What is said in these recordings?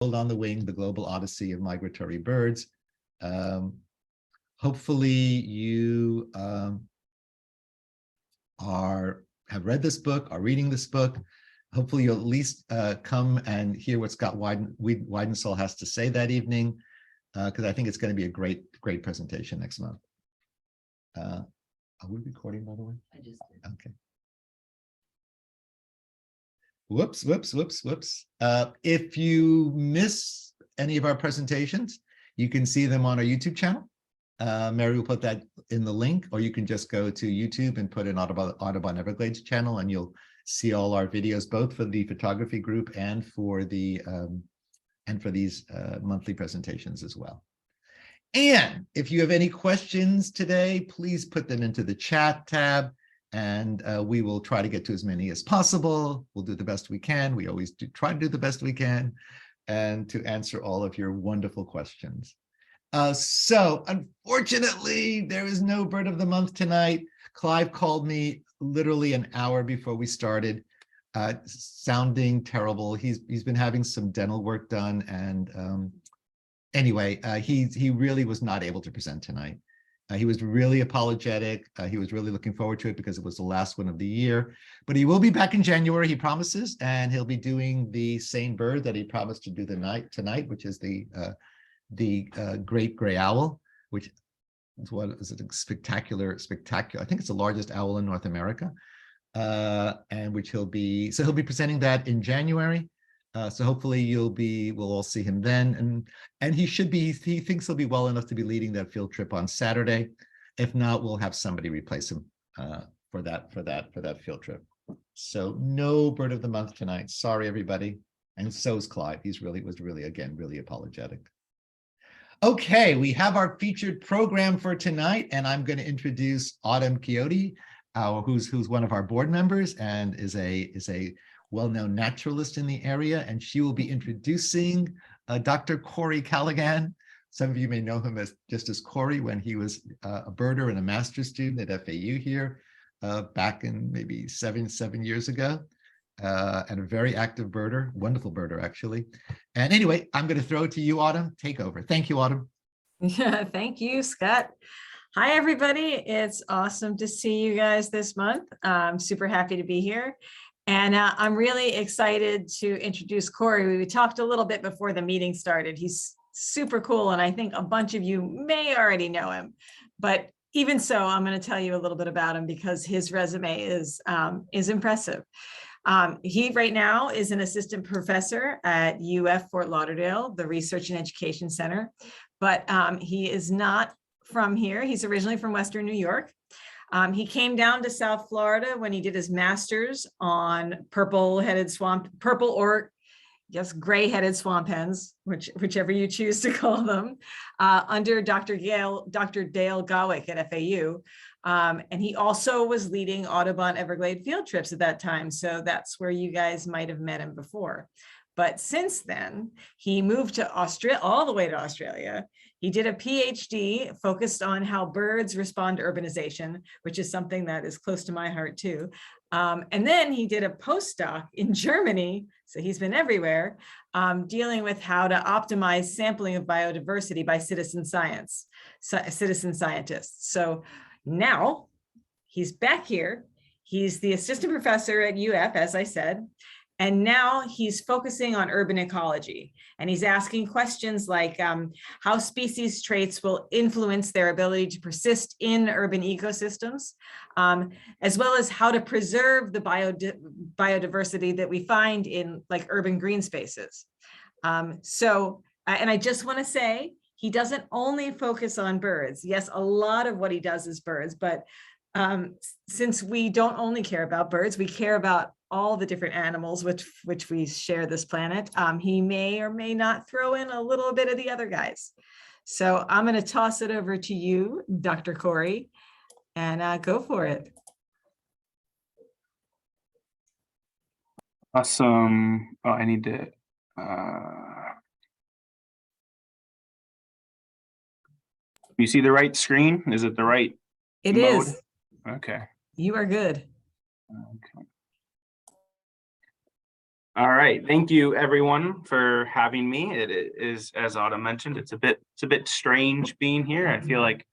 on the Wing, the Global Odyssey of Migratory Birds. Hopefully you have read this book, are reading this book. Hopefully you'll at least come and hear what Scott Weidensaul has to say that evening, because I think it's going to be a great presentation next month. Are we recording, by the way? I just did. Okay. Whoops. If you miss any of our presentations, you can see them on our YouTube channel. Mary will put that in the link, or you can just go to YouTube and put in Audubon Everglades channel, and you'll see all our videos, both for the photography group and for the for these monthly presentations as well. And if you have any questions today, please put them into the chat tab, and we will try to get to as many as possible. We'll do the best we can. We always try to do the best we can, and to answer all of your wonderful questions. So unfortunately, there is no bird of the month tonight. Clive called me literally an hour before we started, sounding terrible. He's been having some dental work done, and anyway, he really was not able to present tonight. He was really apologetic. He was really looking forward to it because it was the last one of the year. But he will be back in January, he promises, and he'll be doing the same bird that he promised to do tonight, which is the great gray owl, which is what is a spectacular. I think it's the largest owl in North America, and which he'll be presenting that in January. So hopefully we'll all see him then, and he thinks he'll be well enough to be leading that field trip on Saturday. If not, we'll have somebody replace him for that field trip. So no bird of the month tonight. Sorry, everybody. And so is Clive. He was really apologetic. Okay, we have our featured program for tonight, and I'm going to introduce Autumn Quixote, who's one of our board members and is a well-known naturalist in the area, and she will be introducing Dr. Corey Callaghan. Some of you may know him just as Corey when he was a birder and a master's student at FAU here back in maybe seven years ago, and a very active birder, wonderful birder actually. And anyway, I'm going to throw it to you, Autumn. Take over. Thank you, Autumn. Yeah, thank you, Scott. Hi, everybody. It's awesome to see you guys this month. I'm super happy to be here. And I'm really excited to introduce Corey. We talked a little bit before the meeting started. He's super cool, and I think a bunch of you may already know him. But even so, I'm going to tell you a little bit about him because his resume is impressive. He right now is an assistant professor at UF Fort Lauderdale, the Research and Education Center. But he is not from here. He's originally from Western New York. He came down to South Florida when he did his master's on purple-headed or yes, gray-headed swamp hens, whichever you choose to call them, under Dr. Dale Gawick at FAU. And he also was leading Audubon Everglade field trips at that time. So that's where you guys might have met him before. But since then, he moved to Australia, all the way to Australia. He did a PhD focused on how birds respond to urbanization, which is something that is close to my heart too. And then he did a postdoc in Germany, so he's been everywhere, dealing with how to optimize sampling of biodiversity by citizen scientists. So now he's back here. He's the assistant professor at UF, as I said. And now he's focusing on urban ecology, and he's asking questions like how species traits will influence their ability to persist in urban ecosystems, as well as how to preserve the biodiversity that we find in like urban green spaces. And I just want to say, he doesn't only focus on birds. Yes, a lot of what he does is birds, but since we don't only care about birds, we care about all the different animals which we share this planet. He may or may not throw in a little bit of the other guys. So I'm going to toss it over to you, Dr. Corey, and go for it. Awesome. Oh, I need to. You see the right screen? Is it the right? It mode? is. Okay. You are good. Okay. All right, thank you everyone for having me. It is, as Autumn mentioned, it's a bit strange being here. I feel like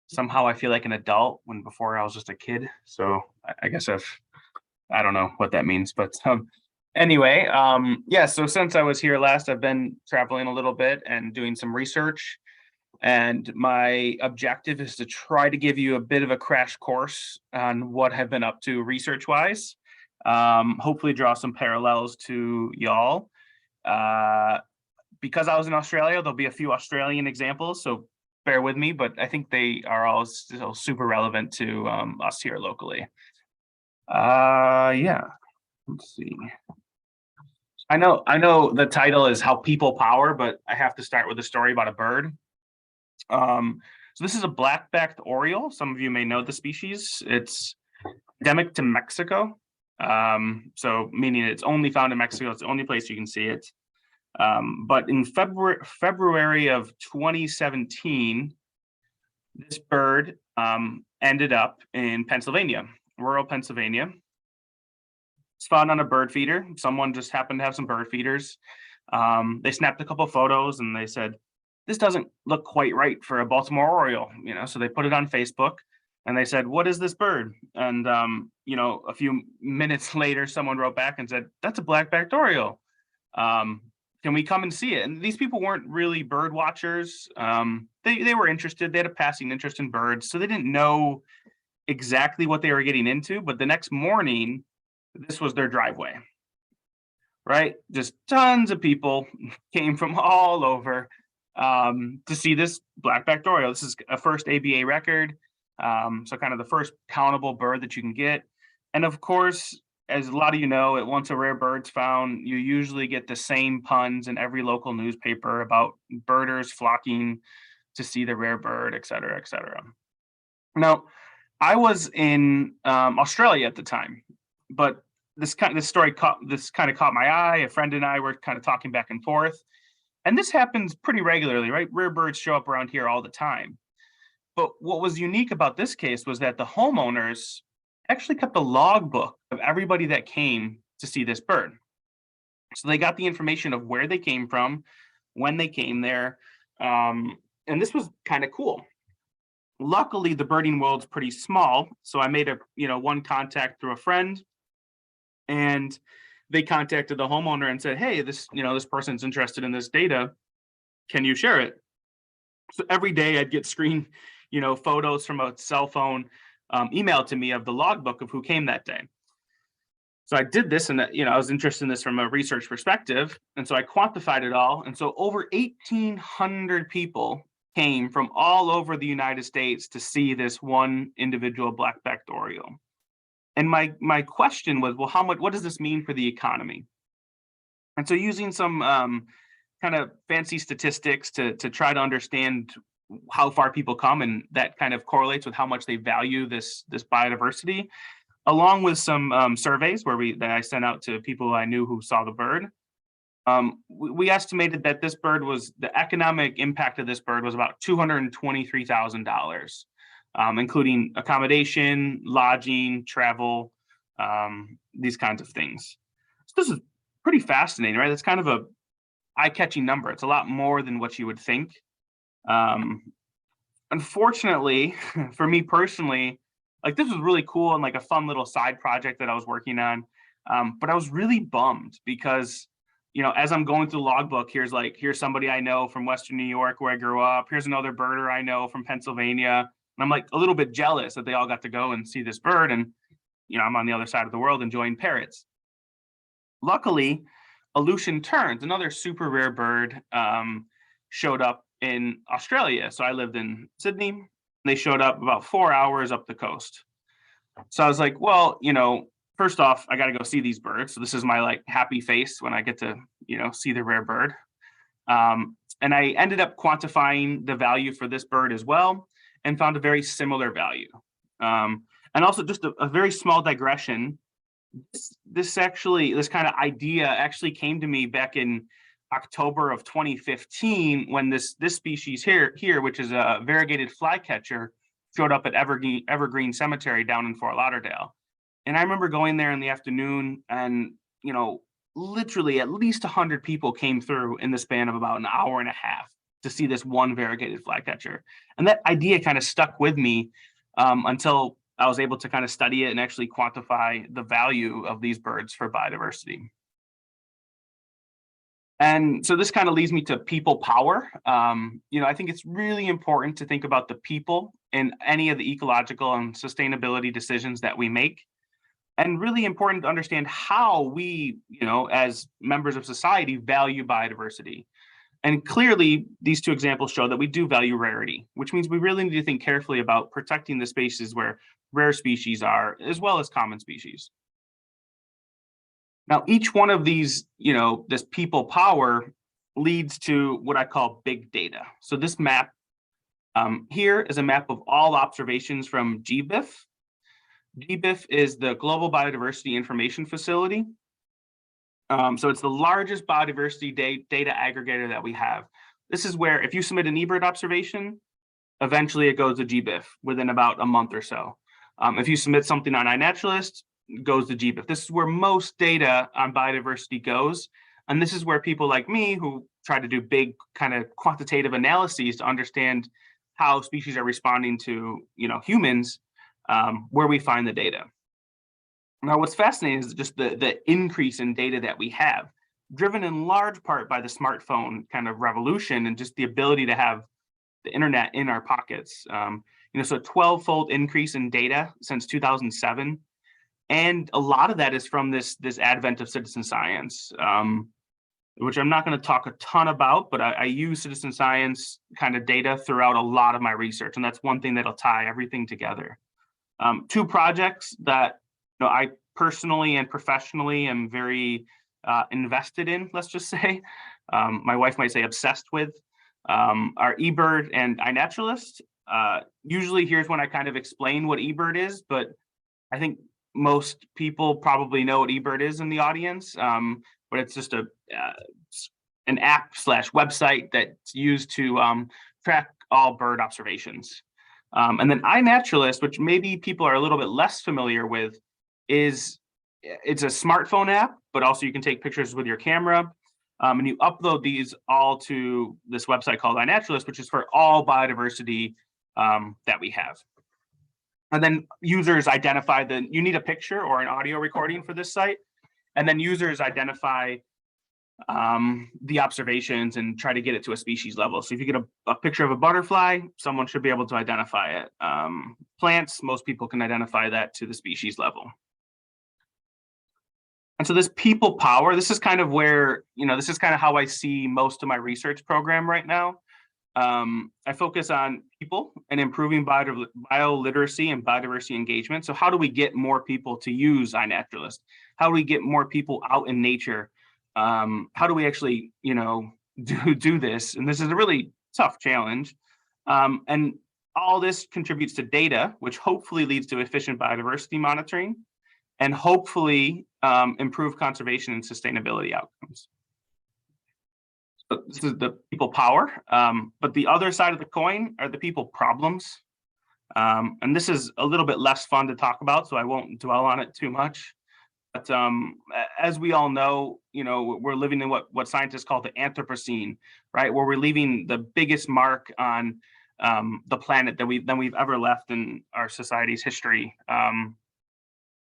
somehow I feel like an adult when before I was just a kid. So I guess I don't know what that means, but anyway, yeah. So since I was here last, I've been traveling a little bit and doing some research. And my objective is to try to give you a bit of a crash course on what I've been up to research-wise. Hopefully draw some parallels to y'all. Because I was in Australia, there'll be a few Australian examples, so bear with me, but I think they are all still super relevant to us here locally. Yeah, let's see. I know the title is How People Power, but I have to start with a story about a bird. So this is a black-backed oriole. Some of you may know the species. It's endemic to Mexico. So meaning it's only found in Mexico. It's the only place you can see it. But in February of 2017, this bird ended up in Pennsylvania, rural Pennsylvania. It's found on a bird feeder. Someone just happened to have some bird feeders. They snapped a couple photos and they said, this doesn't look quite right for a Baltimore Oriole, so they put it on Facebook and they said, what is this bird? And, a few minutes later, someone wrote back and said, that's a black-backed Oriole. Can we come and see it? And these people weren't really bird watchers. They were interested. They had a passing interest in birds. So they didn't know exactly what they were getting into. But the next morning, this was their driveway, right? Just tons of people came from all over to see this black-backed Oriole. This is a first ABA record, so kind of the first countable bird that you can get. And of course, as a lot of you know, once a rare bird's found, you usually get the same puns in every local newspaper about birders flocking to see the rare bird, et cetera, et cetera. Now, I was in Australia at the time, but this story caught my eye. A friend and I were kind of talking back and forth. And this happens pretty regularly, right? Rare birds show up around here all the time. But what was unique about this case was that the homeowners actually kept a logbook of everybody that came to see this bird. So they got the information of where they came from, when they came there, and this was kind of cool. Luckily, the birding world's pretty small, so I made one contact through a friend, and they contacted the homeowner and said, hey, this person's interested in this data. Can you share it? So every day I'd get screen, photos from a cell phone emailed to me of the logbook of who came that day. So I did this and, I was interested in this from a research perspective. And so I quantified it all. And so over 1,800 people came from all over the United States to see this one individual black-backed Oriole. And my question was, well, what does this mean for the economy? And so using some kind of fancy statistics to try to understand how far people come, and that kind of correlates with how much they value this biodiversity, along with some surveys that I sent out to people I knew who saw the bird. We estimated that the economic impact of this bird was about $223,000. Including accommodation, lodging, travel, these kinds of things. So this is pretty fascinating, right? It's kind of a eye-catching number. It's a lot more than what you would think. Unfortunately, for me personally, this was really cool and like a fun little side project that I was working on. But I was really bummed because, as I'm going through the logbook, here's somebody I know from Western New York where I grew up. Here's another birder I know from Pennsylvania. And I'm like a little bit jealous that they all got to go and see this bird. And, I'm on the other side of the world enjoying parrots. Luckily, Aleutian terns, another super rare bird, showed up in Australia. So I lived in Sydney. They showed up about 4 hours up the coast. So I was like, well, first off, I got to go see these birds. So this is my happy face when I get to, see the rare bird. And I ended up quantifying the value for this bird as well, and found a very similar value. And also just a very small digression. This kind of idea actually came to me back in October of 2015 when this species here, which is a variegated flycatcher, showed up at Evergreen Cemetery down in Fort Lauderdale. And I remember going there in the afternoon and, literally at least 100 people came through in the span of about an hour and a half to see this one variegated flycatcher. And that idea kind of stuck with me until I was able to kind of study it and actually quantify the value of these birds for biodiversity. And so this kind of leads me to people power. I think it's really important to think about the people in any of the ecological and sustainability decisions that we make. And really important to understand how we, as members of society, value biodiversity. And clearly, these two examples show that we do value rarity, which means we really need to think carefully about protecting the spaces where rare species are, as well as common species. Now, each one of these, this people power leads to what I call big data. So this map here is a map of all observations from GBIF. GBIF is the Global Biodiversity Information Facility. So it's the largest biodiversity data aggregator that we have. This is where if you submit an eBird observation, eventually it goes to GBIF within about a month or so. If you submit something on iNaturalist, it goes to GBIF. This is where most data on biodiversity goes. And this is where people like me who try to do big kind of quantitative analyses to understand how species are responding to humans, where we find the data. Now, what's fascinating is just the increase in data that we have, driven in large part by the smartphone kind of revolution and just the ability to have the internet in our pockets. So a 12-fold increase in data since 2007. And a lot of that is from this advent of citizen science, which I'm not going to talk a ton about, but I use citizen science kind of data throughout a lot of my research. And that's one thing that'll tie everything together. Two projects that I personally and professionally am very invested in, let's just say. My wife might say obsessed with, are eBird and iNaturalist. Usually here's when I kind of explain what eBird is, but I think most people probably know what eBird is in the audience, but it's just an app/website that's used to track all bird observations. And then iNaturalist, which maybe people are a little bit less familiar with, it's a smartphone app, but also you can take pictures with your camera. And you upload these all to this website called iNaturalist, which is for all biodiversity that we have. And then users identify you need a picture or an audio recording for this site. And then users identify the observations and try to get it to a species level. So if you get a picture of a butterfly, someone should be able to identify it. Plants, most people can identify that to the species level. And so this people power, this is kind of where, this is kind of how I see most of my research program right now. I focus on people and improving bioliteracy and biodiversity engagement. So how do we get more people to use iNaturalist? How do we get more people out in nature? How do we actually, do this? And this is a really tough challenge. And all this contributes to data, which hopefully leads to efficient biodiversity monitoring and hopefully improve conservation and sustainability outcomes. So this is the people power, but the other side of the coin are the people problems. And this is a little bit less fun to talk about, so I won't dwell on it too much. But as we all know, we're living in what scientists call the Anthropocene, right? Where we're leaving the biggest mark on the planet than we've ever left in our society's history.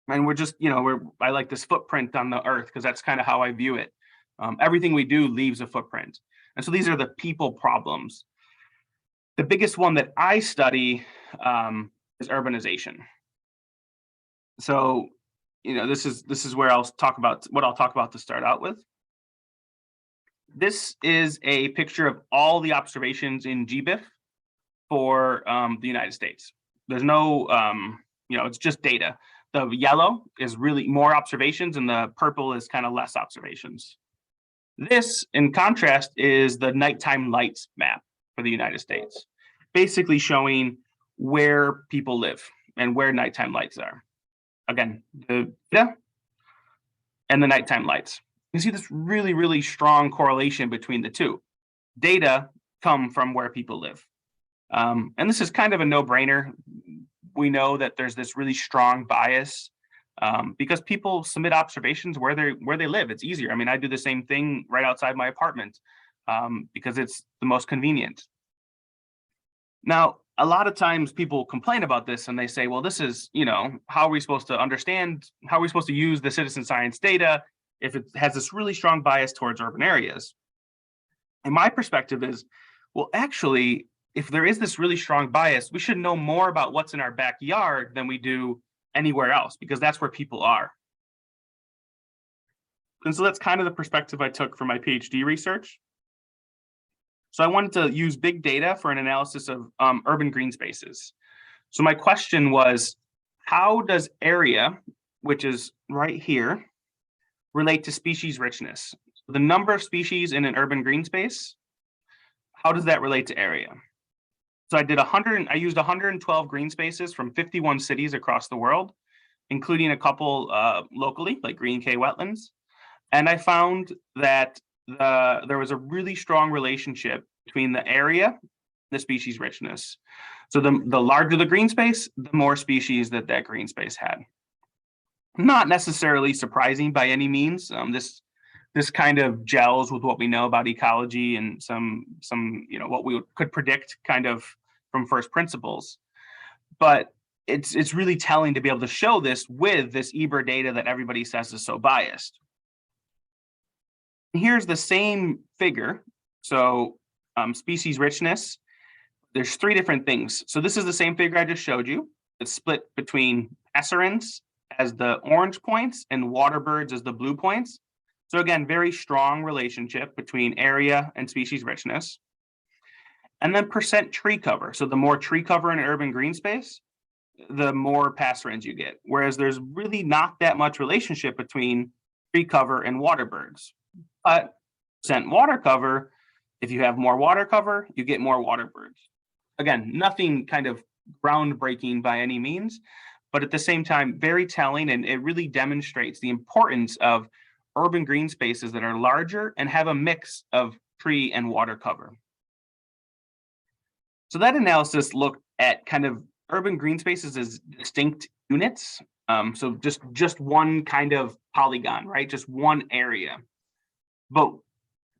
And we're just, I like this footprint on the earth because that's kind of how I view it. Everything we do leaves a footprint. And so these are the people problems. The biggest one that I study is urbanization. So, this is where I'll talk about to start out with. This is a picture of all the observations in GBIF for the United States. There's no, it's just data. The yellow is really more observations and the purple is kind of less observations. This, in contrast, is the nighttime lights map for the United States, basically showing where people live and where nighttime lights are. Again, the data and the nighttime lights. You see this really, really strong correlation between the two. Data come from where people live. And this is kind of a no-brainer. We know that there's this really strong bias because people submit observations where they live. It's easier. I mean, I do the same thing right outside my apartment because it's the most convenient. Now, a lot of times people complain about this and they say, well, this is, how are we supposed to understand, how are we supposed to use the citizen science data if it has this really strong bias towards urban areas? And my perspective is, well, actually, if there is this really strong bias, we should know more about what's in our backyard than we do anywhere else, because that's where people are. And so that's kind of the perspective I took for my PhD research. So I wanted to use big data for an analysis of urban green spaces. So my question was, how does area, which is right here, relate to species richness? The number of species in an urban green space, how does that relate to area? So I used 112 green spaces from 51 cities across the world, including a couple locally, like Green Cay wetlands. And I found that there was a really strong relationship between the area and the species richness. So the larger the green space, the more species that green space had. Not necessarily surprising by any means. This kind of gels with what we know about ecology and some what we could predict kind of from first principles. But it's really telling to be able to show this with this eBird data that everybody says is so biased. Here's the same figure. So species richness, there's three different things. So this is the same figure I just showed you. It's split between passerines as the orange points and water birds as the blue points. So again, very strong relationship between area and species richness. And then percent tree cover. So the more tree cover in an urban green space, the more passerines you get. Whereas there's really not that much relationship between tree cover and water birds. But percent water cover, if you have more water cover, you get more water birds. Again, nothing kind of groundbreaking by any means, but at the same time, very telling, and it really demonstrates the importance of urban green spaces that are larger and have a mix of tree and water cover. So that analysis looked at kind of urban green spaces as distinct units. So just one kind of polygon, right? Just one area. But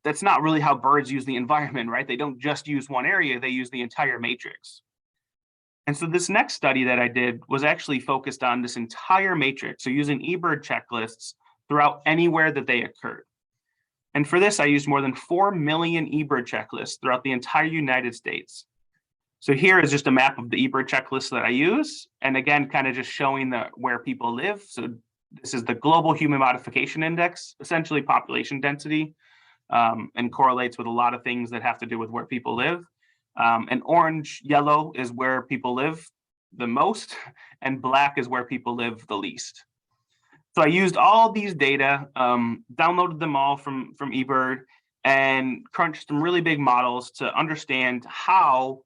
that's not really how birds use the environment, right? They don't just use one area, they use the entire matrix. And so this next study that I did was actually focused on this entire matrix. So using eBird checklists throughout anywhere that they occurred. And for this, I used more than 4 million eBird checklists throughout the entire United States. So here is just a map of the eBird checklist that I use. And again, kind of just showing where people live. So this is the Global Human Modification Index, essentially population density, and correlates with a lot of things that have to do with where people live. And orange, yellow is where people live the most, and black is where people live the least. So I used all these data, downloaded them all from eBird, and crunched some really big models to understand how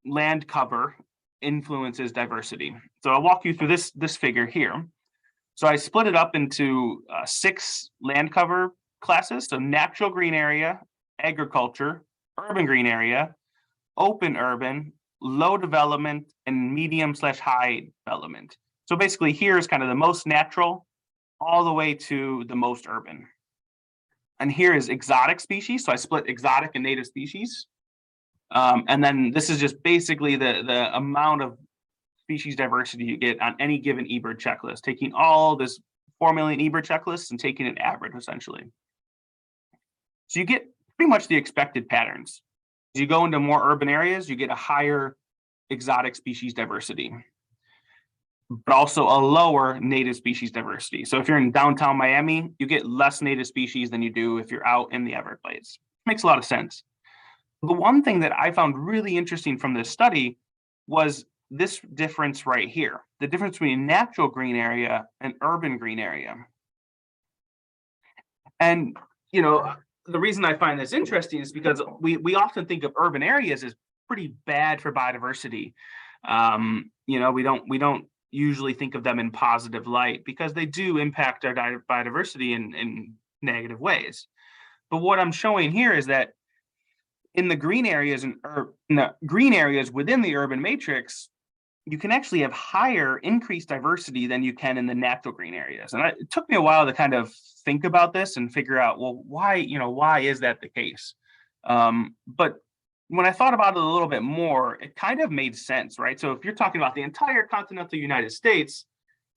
land cover influences diversity. So I'll walk you through this figure here. So I split it up into 6 land cover classes. So natural green area, agriculture, urban green area, open urban, low development, and medium/high development. So basically here is kind of the most natural all the way to the most urban. And here is exotic species. So I split exotic and native species. And then this is just basically the amount of species diversity you get on any given eBird checklist, taking all this 4 million eBird checklists and taking an average essentially. So you get pretty much the expected patterns. As you go into more urban areas, you get a higher exotic species diversity, but also a lower native species diversity. So if you're in downtown Miami, you get less native species than you do if you're out in the Everglades. Makes a lot of sense. The one thing that I found really interesting from this study was this difference right here, the difference between natural green area and urban green area. And, the reason I find this interesting is because we often think of urban areas as pretty bad for biodiversity. We don't usually think of them in positive light because they do impact our biodiversity in negative ways. But what I'm showing here is that in the green areas within the urban matrix, you can actually have higher increased diversity than you can in the natural green areas. And it took me a while to kind of think about this and figure out, well, why is that the case? But when I thought about it a little bit more, it kind of made sense, right? So if you're talking about the entire continental United States,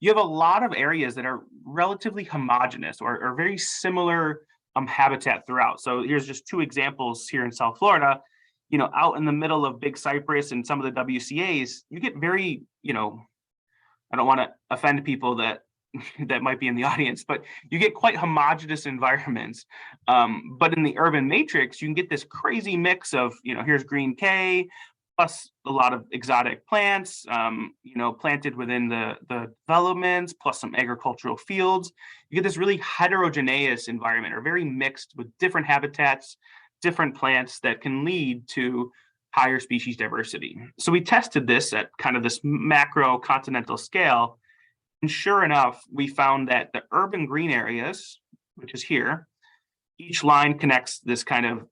you have a lot of areas that are relatively homogeneous or very similar habitat throughout. So here's just two examples here in South Florida. Out in the middle of Big Cypress and some of the WCAs, you get very, I don't want to offend people that might be in the audience, but you get quite homogeneous environments. But in the urban matrix, you can get this crazy mix of, here's green K, plus a lot of exotic plants, planted within the developments, plus some agricultural fields. You get this really heterogeneous environment, or very mixed with different habitats, different plants that can lead to higher species diversity. So we tested this at kind of this macro continental scale. And sure enough, we found that the urban green areas, which is here, each line connects this kind of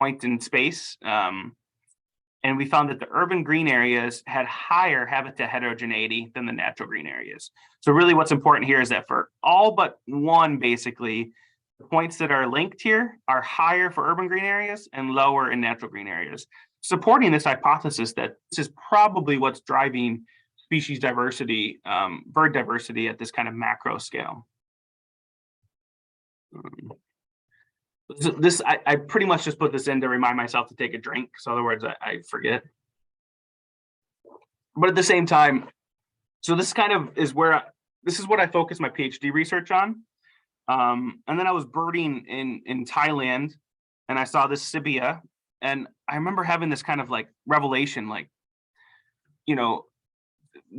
point in space. And we found that the urban green areas had higher habitat heterogeneity than the natural green areas. So really what's important here is that for all but one, basically, the points that are linked here are higher for urban green areas and lower in natural green areas, supporting this hypothesis that this is probably what's driving species diversity, bird diversity at this kind of macro scale. I pretty much just put this in to remind myself to take a drink, so otherwise I forget. But at the same time, so this kind of is where this is what I focus my PhD research on. And then I was birding in Thailand, and I saw this cibia, and I remember having this kind of like revelation, like,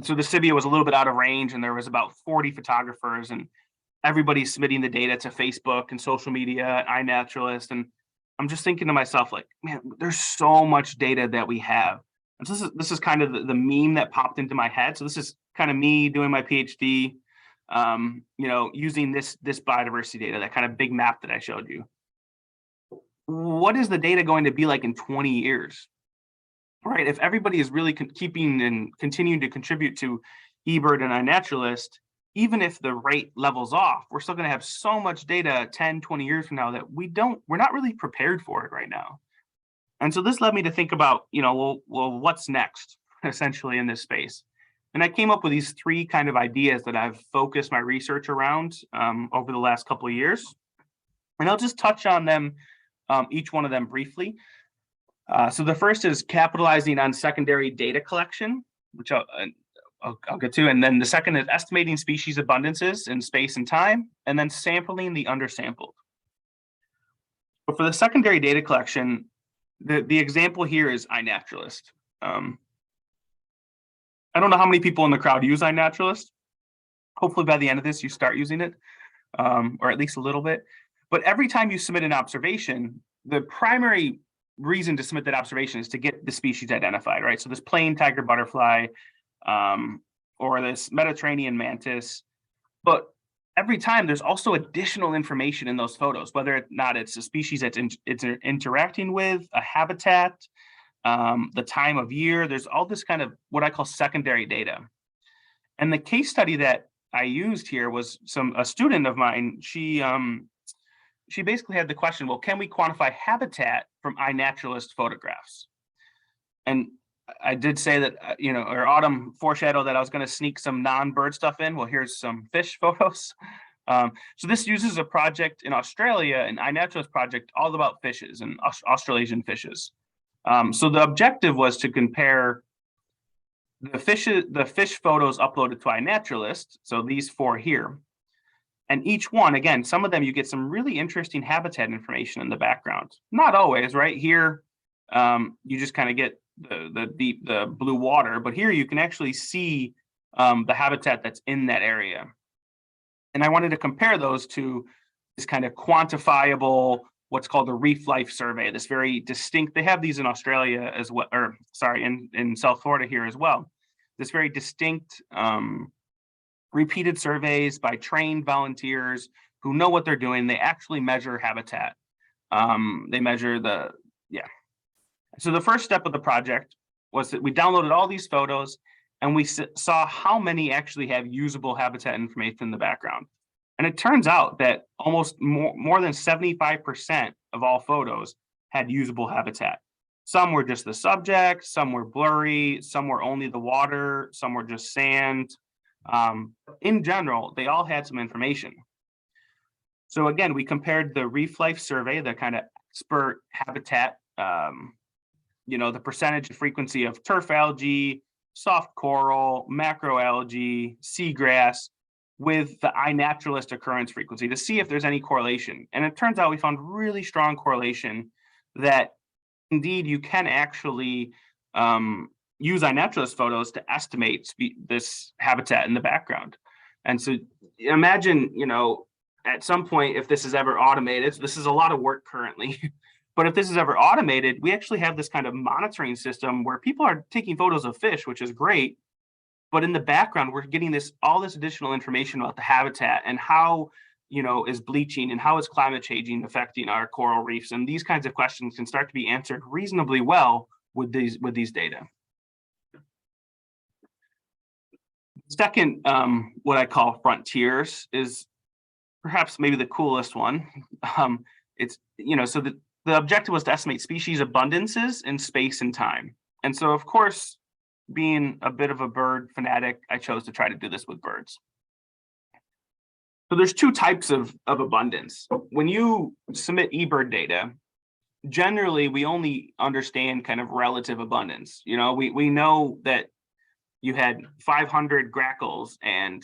so the cibia was a little bit out of range, and there was about 40 photographers, and everybody's submitting the data to Facebook and social media, iNaturalist, and I'm just thinking to myself, like, man, there's so much data that we have. And so this is kind of the meme that popped into my head. So this is kind of me doing my PhD, using this biodiversity data, that kind of big map that I showed you. What is the data going to be like in 20 years? Right? If everybody is really keeping and continuing to contribute to eBird and iNaturalist, even if the rate levels off, we're still going to have so much data 10, 20 years from now that we're not really prepared for it right now. And so this led me to think about, well, what's next, essentially, in this space? And I came up with these three kind of ideas that I've focused my research around over the last couple of years. And I'll just touch on them, each one of them briefly. So the first is capitalizing on secondary data collection, which I'll get to. And then the second is estimating species abundances in space and time, and then sampling the undersampled. But for the secondary data collection, the example here is iNaturalist. I don't know how many people in the crowd use iNaturalist. Hopefully by the end of this, you start using it, or at least a little bit. But every time you submit an observation, the primary reason to submit that observation is to get the species identified, right? So this plain tiger butterfly, or this Mediterranean mantis. But every time there's also additional information in those photos, whether or not it's a species that's it's interacting with, a habitat, the time of year. There's all this kind of what I call secondary data. And the case study that I used here was a student of mine. She basically had the question, well, can we quantify habitat from iNaturalist photographs? And I did say that, or Autumn foreshadowed that I was going to sneak some non-bird stuff in. Well, here's some fish photos. So this uses a project in Australia, an iNaturalist project, all about fishes and Australasian fishes. So the objective was to compare the fish photos uploaded to iNaturalist, so these four here. And each one, again, some of them you get some really interesting habitat information in the background. Not always, right? Here, you just kind of get the blue water, but here you can actually see the habitat that's in that area. And I wanted to compare those to this kind of quantifiable, what's called a reef life survey, this very distinct, they have these in Australia as well, or sorry, in South Florida here as well. This very distinct repeated surveys by trained volunteers who know what they're doing. They actually measure habitat. They measure So the first step of the project was that we downloaded all these photos and we saw how many actually have usable habitat information in the background. And it turns out that almost more than 75% of all photos had usable habitat. Some were just the subject, some were blurry, some were only the water, some were just sand. In general, they all had some information. So again, we compared the Reef Life Survey, the kind of expert habitat, the percentage and frequency of turf algae, soft coral, macroalgae, seagrass, with the iNaturalist occurrence frequency to see if there's any correlation. And it turns out we found really strong correlation that indeed you can actually use iNaturalist photos to estimate this habitat in the background. And so imagine, at some point, if this is ever automated, so this is a lot of work currently, but if this is ever automated, we actually have this kind of monitoring system where people are taking photos of fish, which is great. But in the background, we're getting all this additional information about the habitat and how, is bleaching and how is climate changing affecting our coral reefs. And these kinds of questions can start to be answered reasonably well with these data. Second, what I call frontiers is perhaps maybe the coolest one. So the objective was to estimate species abundances in space and time. And so, of course, being a bit of a bird fanatic, I chose to try to do this with birds. So there's two types of abundance. When you submit eBird data, generally we only understand kind of relative abundance. We know that you had 500 grackles and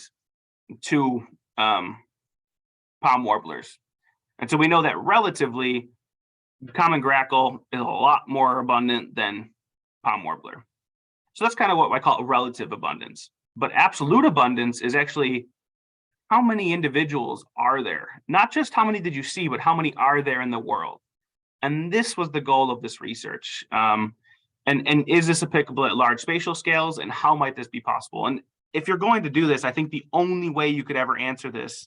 2 palm warblers. And so we know that relatively common grackle is a lot more abundant than palm warbler. So that's kind of what I call relative abundance. But absolute abundance is actually how many individuals are there? Not just how many did you see, but how many are there in the world? And this was the goal of this research. And is this applicable at large spatial scales? And how might this be possible? And if you're going to do this, I think the only way you could ever answer this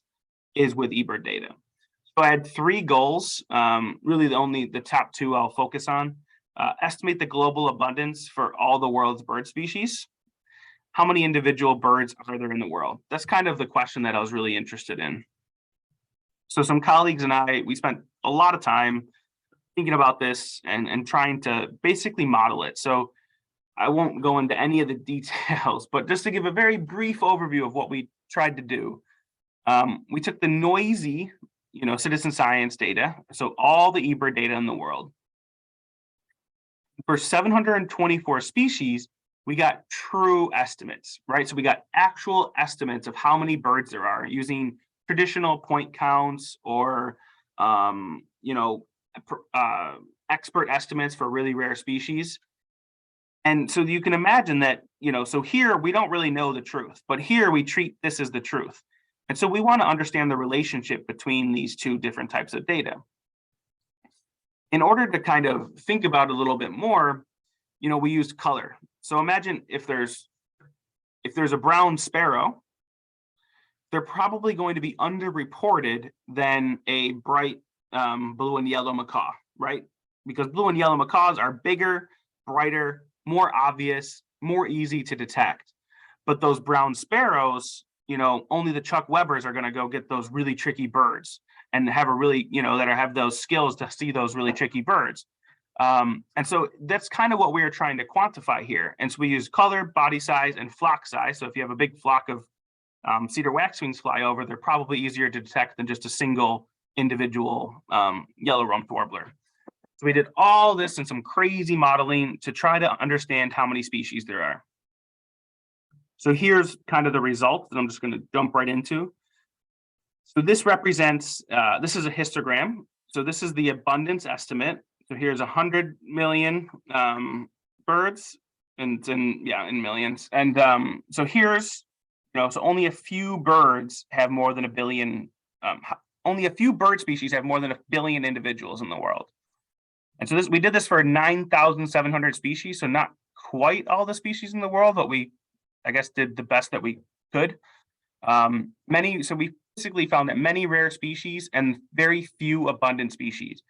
is with eBird data. So I had 3 goals, really the top 2 I'll focus on. Estimate the global abundance for all the world's bird species. How many individual birds are there in the world? That's kind of the question that I was really interested in. So some colleagues and I, we spent a lot of time thinking about this and trying to basically model it. So I won't go into any of the details, but just to give a very brief overview of what we tried to do, we took the noisy, citizen science data, so all the eBird data in the world. For 724 species, we got true estimates, right? So we got actual estimates of how many birds there are using traditional point counts or, expert estimates for really rare species. And so you can imagine that, so here we don't really know the truth, but here we treat this as the truth. And so we want to understand the relationship between these 2 different types of data. In order to kind of think about it a little bit more, we used color. So imagine if there's a brown sparrow, they're probably going to be underreported than a bright blue and yellow macaw, right? Because blue and yellow macaws are bigger, brighter, more obvious, more easy to detect. But those brown sparrows, only the Chuck Webbers are going to go get those really tricky birds and have a really, that have those skills to see those really tricky birds. And so that's kind of what we are trying to quantify here. And so we use color, body size, and flock size. So if you have a big flock of cedar waxwings fly over, they're probably easier to detect than just a single individual yellow-rumped warbler. So we did all this and some crazy modeling to try to understand how many species there are. So here's kind of the result that I'm just going to jump right into. So this represents, this is a histogram. So this is the abundance estimate. So here's 100 million birds, and in millions. And so here's, so only a few birds have more than a billion. Only a few bird species have more than 1 billion individuals in the world. And so we did this for 9,700 species. So not quite all the species in the world, but we, I guess, did the best that we could. So we basically found that many rare species and very few abundant species.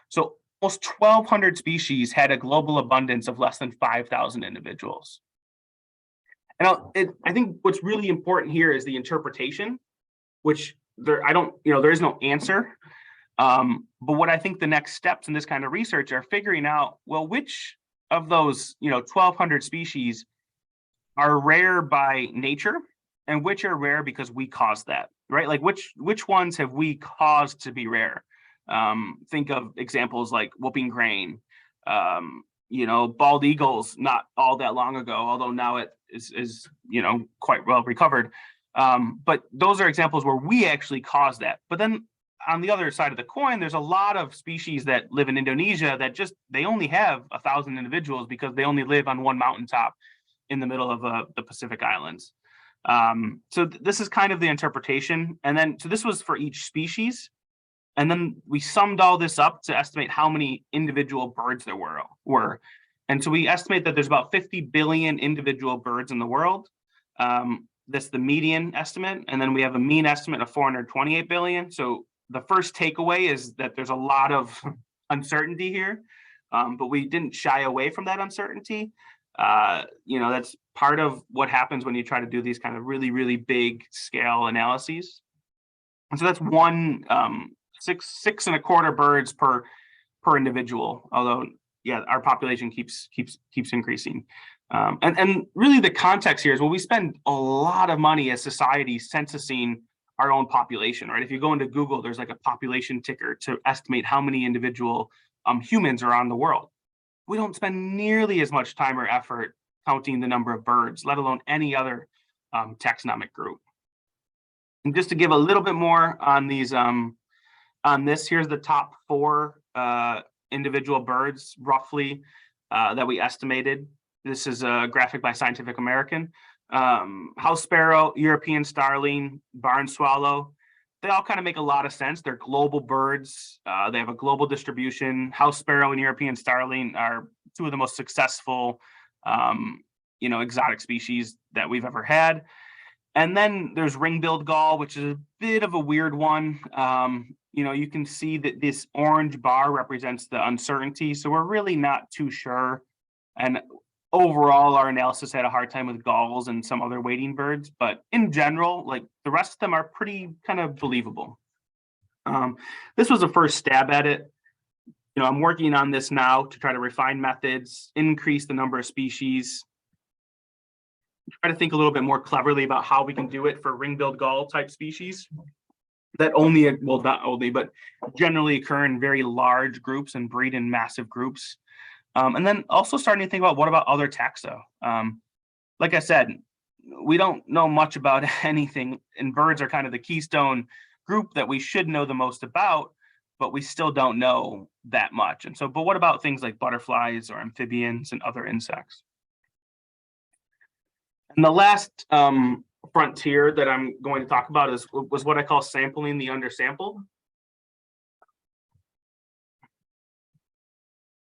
So almost 1,200 species had a global abundance of less than 5,000 individuals. I think what's really important here is the interpretation, which there is no answer. But what I think the next steps in this kind of research are figuring out, well, which of those 1,200 species are rare by nature and which are rare because we caused that, right? Like which ones have we caused to be rare? Think of examples like whooping crane, bald eagles not all that long ago, although now it is quite well recovered. But those are examples where we actually caused that. But then on the other side of the coin, there's a lot of species that live in Indonesia that they only have 1,000 individuals because they only live on one mountaintop in the middle of the Pacific Islands. So this is kind of the interpretation. And then, so this was for each species. And then we summed all this up to estimate how many individual birds there were. And so we estimate that there's about 50 billion individual birds in the world. That's the median estimate. And then we have a mean estimate of 428 billion. So the first takeaway is that there's a lot of uncertainty here, but we didn't shy away from that uncertainty. That's part of what happens when you try to do these kind of really, really big scale analyses. And so that's one 6.25 birds per individual. Although, yeah, our population keeps increasing. And really the context here is, well, we spend a lot of money as society censusing our own population, right? If you go into Google, there's like a population ticker to estimate how many individual humans are on the world. We don't spend nearly as much time or effort counting the number of birds, let alone any other taxonomic group. And just to give a little bit more on these, on this, here's the top 4 individual birds, roughly, that we estimated. This is a graphic by Scientific American. House sparrow, European starling, barn swallow, they all kind of make a lot of sense. They're global birds. They have a global distribution. House sparrow and European starling are 2 of the most successful, exotic species that we've ever had. And then there's ring-billed gull, which is a bit of a weird one. You can see that this orange bar represents the uncertainty. So we're really not too sure. And overall, our analysis had a hard time with gulls and some other wading birds, but in general, like the rest of them are pretty kind of believable. This was a first stab at it. I'm working on this now to try to refine methods, increase the number of species, try to think a little bit more cleverly about how we can do it for ring-billed gull type species that not only, but generally occur in very large groups and breed in massive groups. And then also starting to think about, what about other taxa? Like I said, we don't know much about anything, and birds are kind of the keystone group that we should know the most about, but we still don't know that much. And so, but what about things like butterflies or amphibians and other insects? And the last frontier that I'm going to talk about was what I call sampling the undersampled.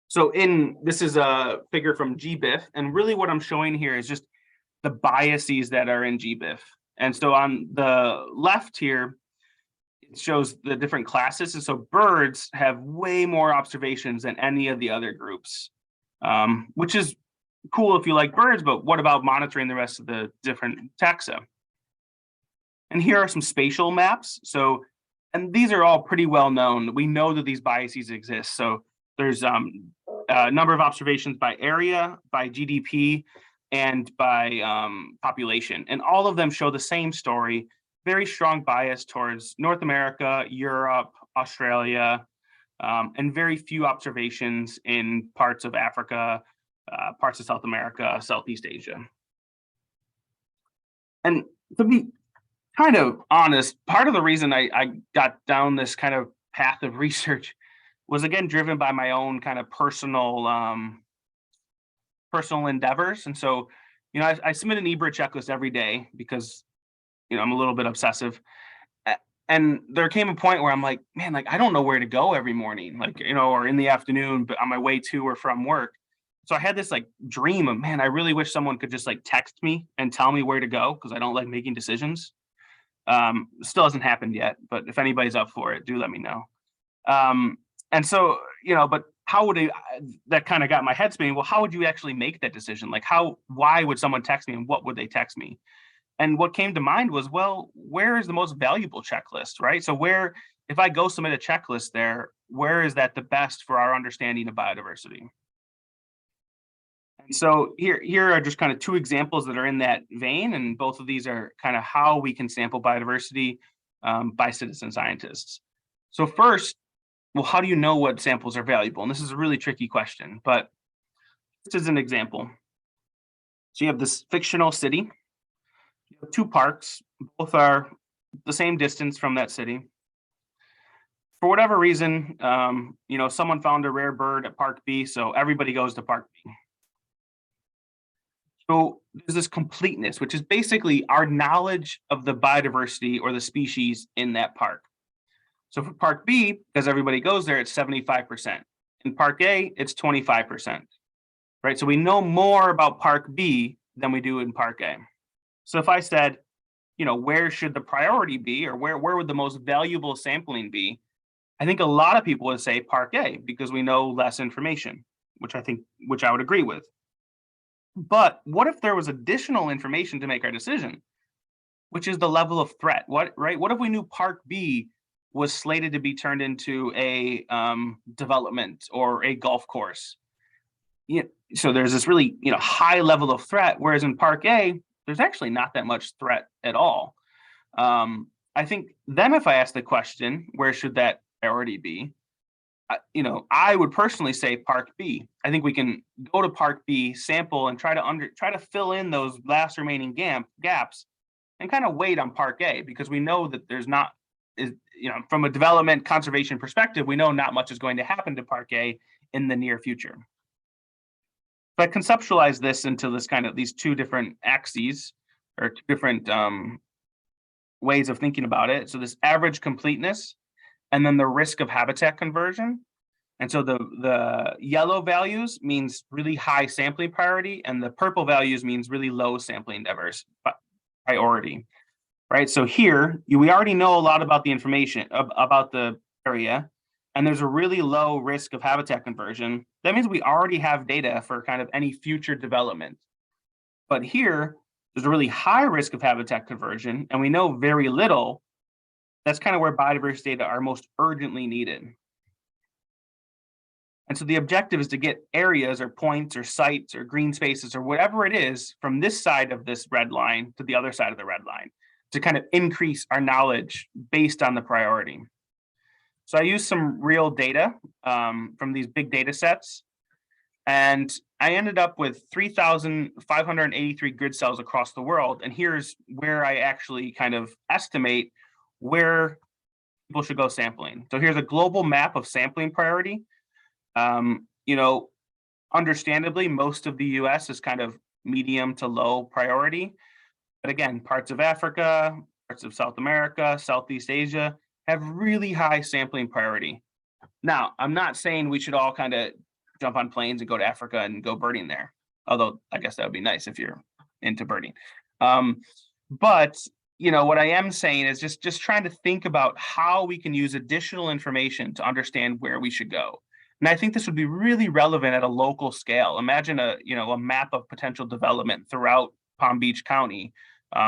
So this is a figure from GBIF, and really what I'm showing here is just the biases that are in GBIF. And so on the left here, it shows the different classes. And so birds have way more observations than any of the other groups, which is cool if you like birds, but what about monitoring the rest of the different taxa? And here are some spatial maps. So, and these are all pretty well known. We know that these biases exist. So there's a number of observations by area, by GDP, and by population. And all of them show the same story, very strong bias towards North America, Europe, Australia, and very few observations in parts of Africa, parts of South America, Southeast Asia. And to be kind of honest, part of the reason I got down this kind of path of research was, again, driven by my own kind of personal endeavors. And so, I submit an eBird checklist every day because, I'm a little bit obsessive. And there came a point where I'm like, man, like, I don't know where to go every morning, like, or in the afternoon, but on my way to or from work. So I had this like dream of, man, I really wish someone could just like text me and tell me where to go, because I don't like making decisions. Still hasn't happened yet, but if anybody's up for it, do let me know. And so, but how would it, that kind of got my head spinning. Well, how would you actually make that decision? Like why would someone text me and what would they text me? And what came to mind was, well, where is the most valuable checklist, right? So if I go submit a checklist there, where is that the best for our understanding of biodiversity? And so here are just kind of two examples that are in that vein, and both of these are kind of how we can sample biodiversity by citizen scientists. So first, well, how do you know what samples are valuable? And this is a really tricky question, but this is an example. So you have this fictional city, you have two parks, both are the same distance from that city. For whatever reason, someone found a rare bird at Park B, so everybody goes to Park B. So there's this completeness, which is basically our knowledge of the biodiversity or the species in that park. So for Park B, because everybody goes there, it's 75%. In Park A, it's 25%, right? So we know more about Park B than we do in Park A. So if I said, where should the priority be, or where would the most valuable sampling be? I think a lot of people would say Park A because we know less information, which I would agree with. But what if there was additional information to make our decision, which is the level of threat? What if we knew Park B was slated to be turned into a development or a golf course? So there's this really high level of threat, whereas in Park A, there's actually not that much threat at all. I think then if I ask the question, where should that priority be? I would personally say Park B. I think we can go to Park B, sample, and try to fill in those last remaining gaps, and kind of wait on Park A, because we know that there's not from a development conservation perspective, we know not much is going to happen to Park A in the near future. But conceptualize this into these two different axes, or two different ways of thinking about it. So this average completeness, and then the risk of habitat conversion. And so the yellow values means really high sampling priority, and the purple values means really low sampling priority, right? So here, we already know a lot about the information about the area, and there's a really low risk of habitat conversion. That means we already have data for kind of any future development. But here, there's a really high risk of habitat conversion, and we know very little. That's kind of where biodiversity data are most urgently needed. And so the objective is to get areas or points or sites or green spaces or whatever it is from this side of this red line to the other side of the red line to kind of increase our knowledge based on the priority. So I used some real data from these big data sets, and I ended up with 3,583 grid cells across the world. And here's where I actually kind of estimate where people should go sampling. So here's a global map of sampling priority. Understandably, most of the US is kind of medium to low priority. But again, parts of Africa, parts of South America, Southeast Asia have really high sampling priority. Now, I'm not saying we should all kind of jump on planes and go to Africa and go birding there, although I guess that would be nice if you're into birding. But what I am saying is just trying to think about how we can use additional information to understand where we should go. And I think this would be really relevant at a local scale. Imagine a map of potential development throughout Palm Beach County,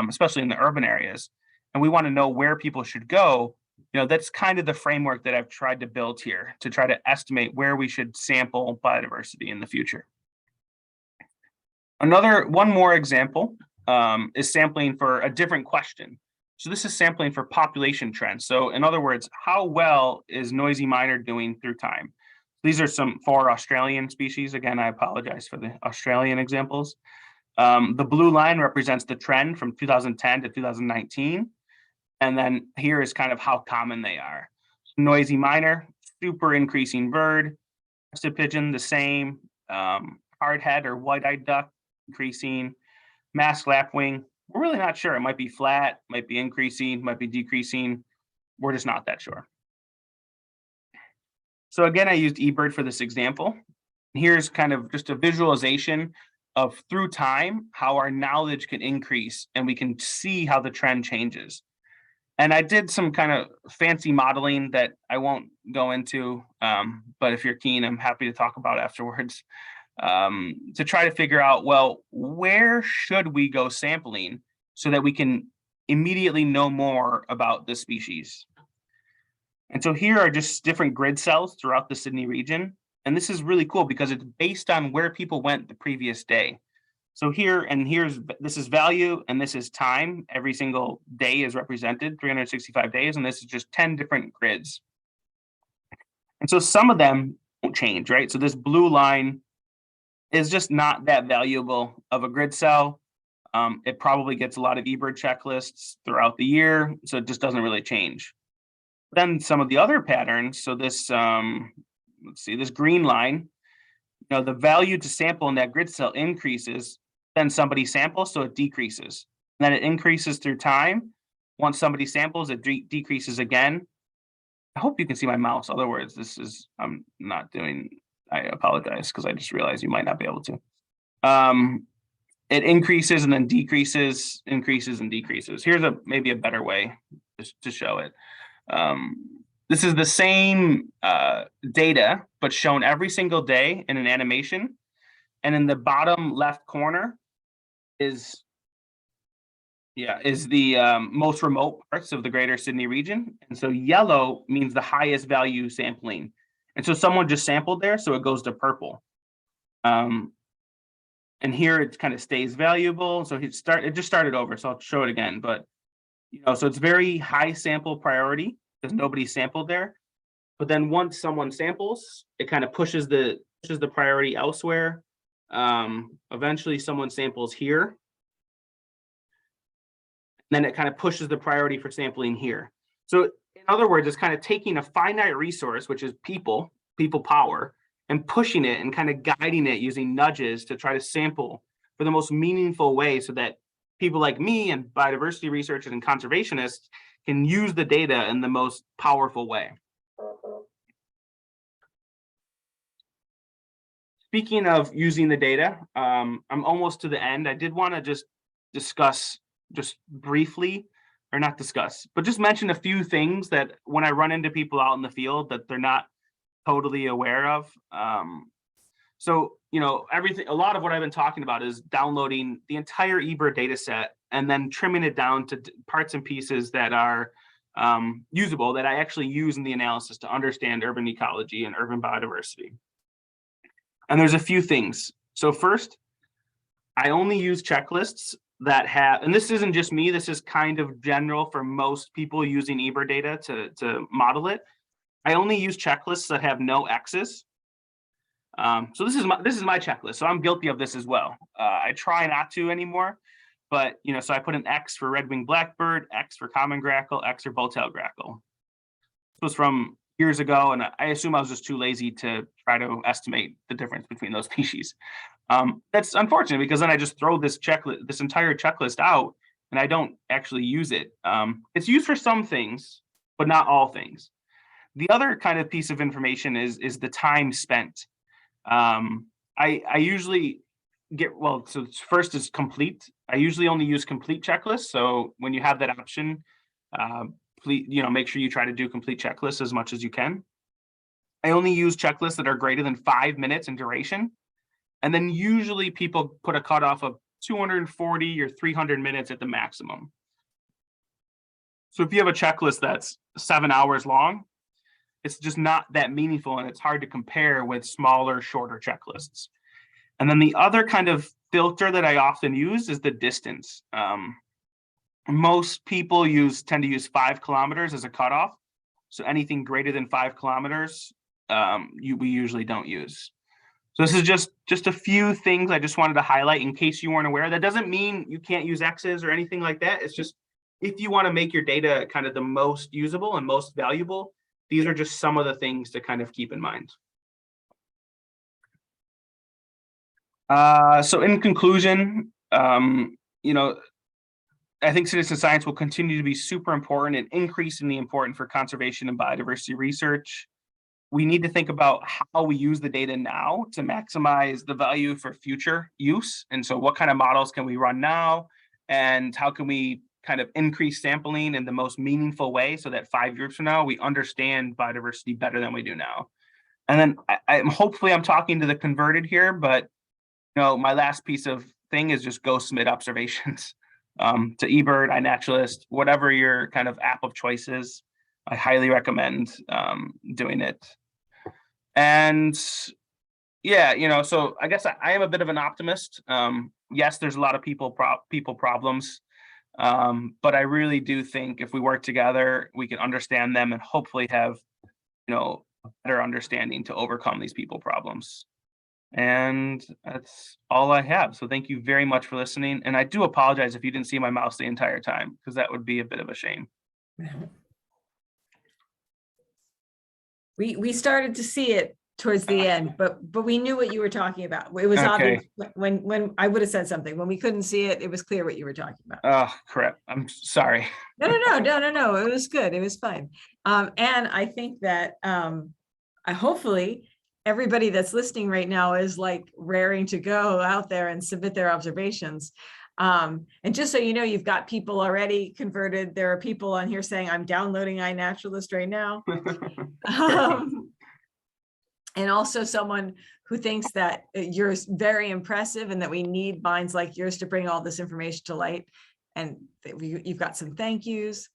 especially in the urban areas. And we want to know where people should go. That's kind of the framework that I've tried to build here to try to estimate where we should sample biodiversity in the future. One more example is sampling for a different question. So this is sampling for population trends. So in other words, how well is noisy miner doing through time? These are some 4 Australian species. Again, I apologize for the Australian examples. The blue line represents the trend from 2010 to 2019. And then here is kind of how common they are. Noisy miner, super increasing bird. Crested pigeon, the same. Hardhead or white-eyed duck, increasing. Masked lapwing, we're really not sure. It might be flat, might be increasing, might be decreasing. We're just not that sure. So again, I used eBird for this example. Here's kind of just a visualization of through time, how our knowledge can increase and we can see how the trend changes. And I did some kind of fancy modeling that I won't go into, but if you're keen, I'm happy to talk about afterwards, to try to figure out, well, where should we go sampling so that we can immediately know more about the species. And so here are just different grid cells throughout the Sydney region. And this is really cool because it's based on where people went the previous day. So here and this is value and this is time. Every single day is represented, 365 days, and this is just 10 different grids. And so some of them won't change, right? So this blue line is just not that valuable of a grid cell. It probably gets a lot of eBird checklists throughout the year, so it just doesn't really change. Then some of the other patterns, so this, let's see, this green line, you know, the value to sample in that grid cell increases, then somebody samples, so it decreases. And then it increases through time. Once somebody samples, it decreases again. I hope you can see my mouse. Other words, this is, I'm not doing, I apologize because I just realized you might not be able to. It increases and then decreases, increases and decreases. Here's maybe a better way to show it. This is the same data, but shown every single day in an animation. And in the bottom left corner is the most remote parts of the greater Sydney region. And so yellow means the highest value sampling. And so someone just sampled there, so it goes to purple. And here it kind of stays valuable. So it just started over, so I'll show it again. But you know, so it's very high sample priority because nobody sampled there. But then once someone samples, it kind of pushes the priority elsewhere. Eventually someone samples here. Then it kind of pushes the priority for sampling here. So in other words, it's kind of taking a finite resource, which is people power, and pushing it and kind of guiding it using nudges to try to sample for the most meaningful way so that people like me and biodiversity researchers and conservationists can use the data in the most powerful way. Speaking of using the data, I'm almost to the end. I did want to just discuss just briefly, or not discuss, but just mention a few things that when I run into people out in the field that they're not totally aware of. So, you know, a lot of what I've been talking about is downloading the entire eBird data set and then trimming it down to parts and pieces that are usable, that I actually use in the analysis to understand urban ecology and urban biodiversity. And there's a few things. So first, I only use checklists that have, and this isn't just me, this is kind of general for most people using eBird data to model it. I only use checklists that have no X's. So this is my checklist. So I'm guilty of this as well. I try not to anymore, but you know, so I put an X for red-winged blackbird, X for common grackle, X for bowtail grackle. This was from years ago, and I assume I was just too lazy to try to estimate the difference between those species. That's unfortunate because then I just throw this entire checklist out, and I don't actually use it. It's used for some things, but not all things. The other kind of piece of information is the time spent. I usually so first is complete. I usually only use complete checklists. So when you have that option, please, you know, make sure you try to do complete checklists as much as you can. I only use checklists that are greater than 5 minutes in duration. And then usually people put a cutoff of 240 or 300 minutes at the maximum. So if you have a checklist that's 7 hours long, it's just not that meaningful and it's hard to compare with smaller, shorter checklists. And then the other kind of filter that I often use is the distance. Most people tend to use 5 kilometers as a cutoff. So anything greater than 5 kilometers, we usually don't use. So this is just a few things I just wanted to highlight in case you weren't aware. That doesn't mean you can't use X's or anything like that. It's just if you want to make your data kind of the most usable and most valuable, these are just some of the things to kind of keep in mind. So in conclusion, you know, I think citizen science will continue to be super important and increasingly important for conservation and biodiversity research. We need to think about how we use the data now to maximize the value for future use. And so what kind of models can we run now? And how can we kind of increase sampling in the most meaningful way so that 5 years from now, we understand biodiversity better than we do now. And then I'm hopefully I'm talking to the converted here, but my last piece of thing is just go submit observations to eBird, iNaturalist, whatever your kind of app of choice is. I highly recommend doing it. And yeah, so I guess I am a bit of an optimist. Yes, there's a lot of people problems, but I really do think if we work together, we can understand them and hopefully have, a better understanding to overcome these people problems. And that's all I have. So thank you very much for listening. And I do apologize if you didn't see my mouse the entire time, because that would be a bit of a shame. We started to see it towards the end, but we knew what you were talking about. It was obvious when I would have said something. When we couldn't see it, it was clear what you were talking about. Oh, crap. I'm sorry. No. It was good. It was fine. And I think that hopefully everybody that's listening right now is like raring to go out there and submit their observations. And just so you know, you've got people already converted. There are people on here saying, I'm downloading iNaturalist right now. And also someone who thinks that you're very impressive and that we need minds like yours to bring all this information to light. And you've got some thank yous.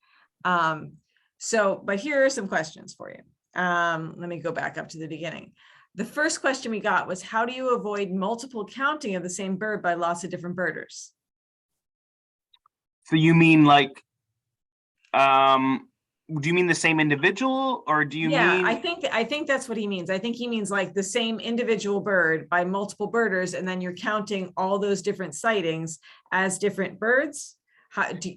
But here are some questions for you. Let me go back up to the beginning. The first question we got was, how do you avoid multiple counting of the same bird by lots of different birders? So you mean like, do you mean the same individual, or do you mean? I think that's what he means. I think he means like the same individual bird by multiple birders, and then you're counting all those different sightings as different birds.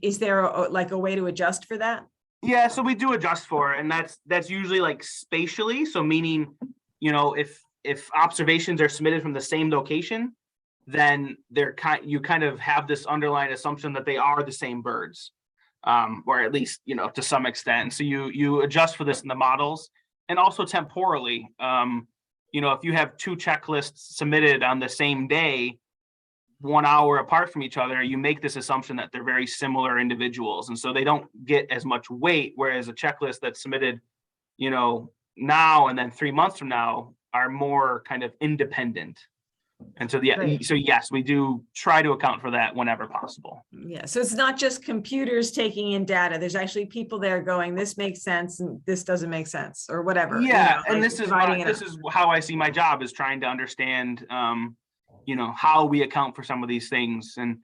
Is there a way to adjust for that? Yeah, so we do adjust for it, and that's usually like spatially. So meaning, if observations are submitted from the same location, then you kind of have this underlying assumption that they are the same birds. Or at least, to some extent. So you adjust for this in the models, and also temporally. If you have 2 checklists submitted on the same day, 1 hour apart from each other, you make this assumption that they're very similar individuals, and so they don't get as much weight. Whereas a checklist that's submitted, now and then 3 months from now are more kind of independent. And so, so yes, we do try to account for that whenever possible. Yeah, so it's not just computers taking in data. There's actually people there going, this makes sense and this doesn't make sense, or whatever. Yeah, and this is how I see my job, is trying to understand, how we account for some of these things. And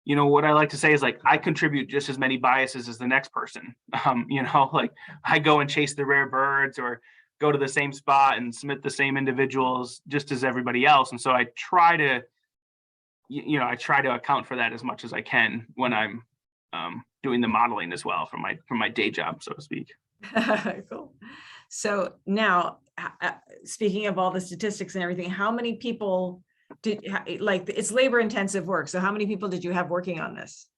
what I like to say is, like, I contribute just as many biases as the next person. Like I go and chase the rare birds, or go to the same spot and submit the same individuals just as everybody else. And so I try to, account for that as much as I can when I'm doing the modeling as well from my day job, so to speak. Cool. So now, speaking of all the statistics and everything, how many people it's labor intensive work. So how many people did you have working on this?